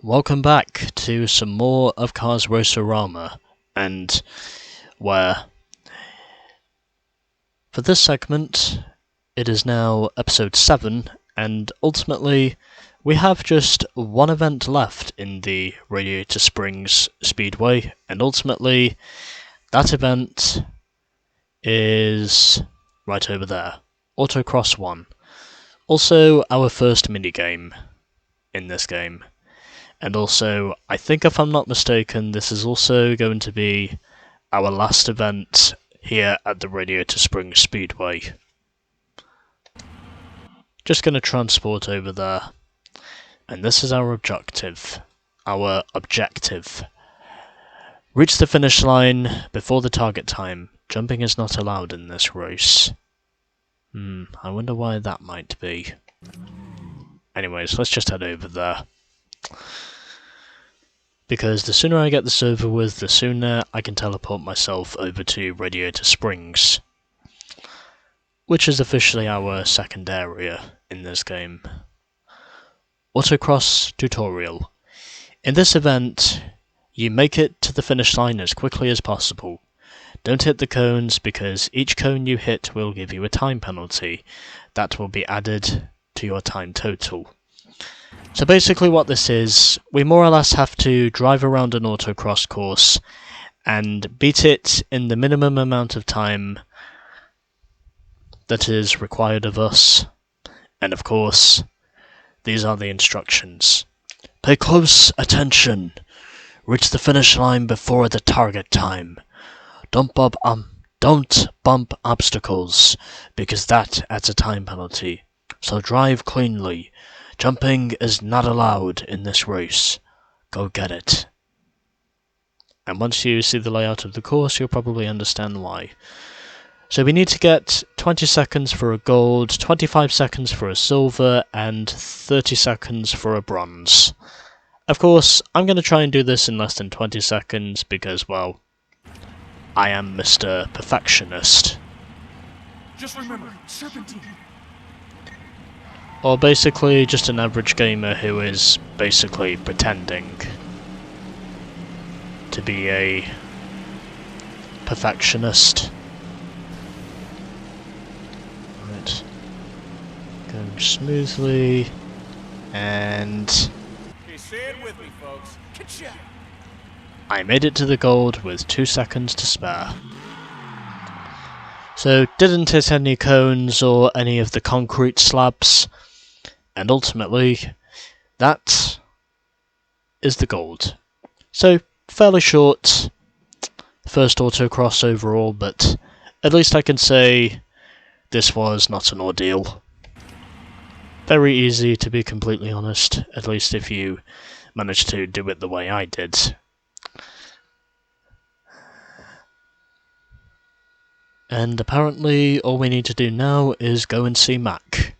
welcome back to some more of Cars Race-O-Rama, and where for this segment it is now episode 7, and ultimately we have just one event left in the Radiator Springs Speedway, and ultimately that event is right over there, Autocross 1. Also our first minigame in this game. And also, I think if I'm not mistaken, this is also going to be our last event here at the Radiator Springs Speedway. Just going to transport over there. And this is our objective. Reach the finish line before the target time. Jumping is not allowed in this race. I wonder why that might be. Anyways, let's just head over there. Because the sooner I get this over with, the sooner I can teleport myself over to Radiator Springs, which is officially our second area in this game. Autocross tutorial. In this event, you make it to the finish line as quickly as possible. Don't hit the cones, because each cone you hit will give you a time penalty that will be added to your time total. So basically what this is, we more or less have to drive around an autocross course and beat it in the minimum amount of time that is required of us. And of course, these are the instructions. Pay close attention. Reach the finish line before the target time. Don't bump obstacles, because that adds a time penalty. So drive cleanly. Jumping is not allowed in this race. Go get it. And once you see the layout of the course, you'll probably understand why. So we need to get 20 seconds for a gold, 25 seconds for a silver, and 30 seconds for a bronze. Of course, I'm going to try and do this in less than 20 seconds because, well, I am Mr. Perfectionist. Just remember, serpentine. Or basically just an average gamer who is basically pretending to be a perfectionist. Right. Going smoothly, and Okay, say it with me, folks. Ka-chow! I made it to the gold with 2 seconds to spare. So didn't hit any cones or any of the concrete slabs. And ultimately, that is the gold. So, fairly short first autocross overall, but at least I can say this was not an ordeal. Very easy, to be completely honest, at least if you managed to do it the way I did. And apparently all we need to do now is go and see Mac.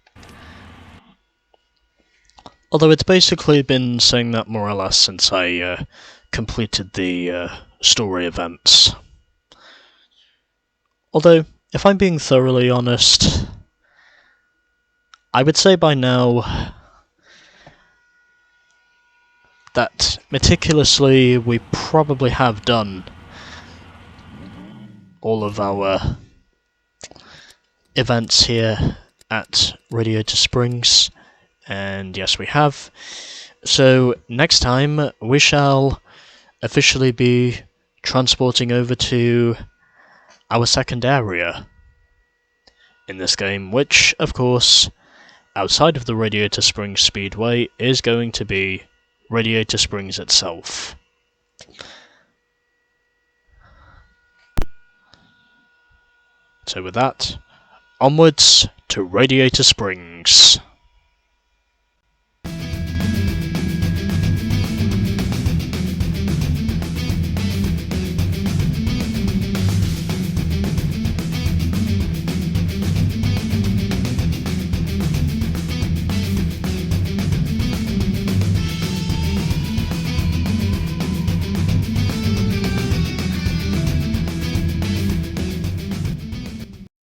Although it's basically been saying that more or less since I completed the story events. Although, if I'm being thoroughly honest, I would say by now that meticulously we probably have done all of our events here at Radiator Springs. And yes, we have. So next time we shall officially be transporting over to our second area in this game, which, of course, outside of the Radiator Springs Speedway, is going to be Radiator Springs itself. So with that, onwards to Radiator Springs.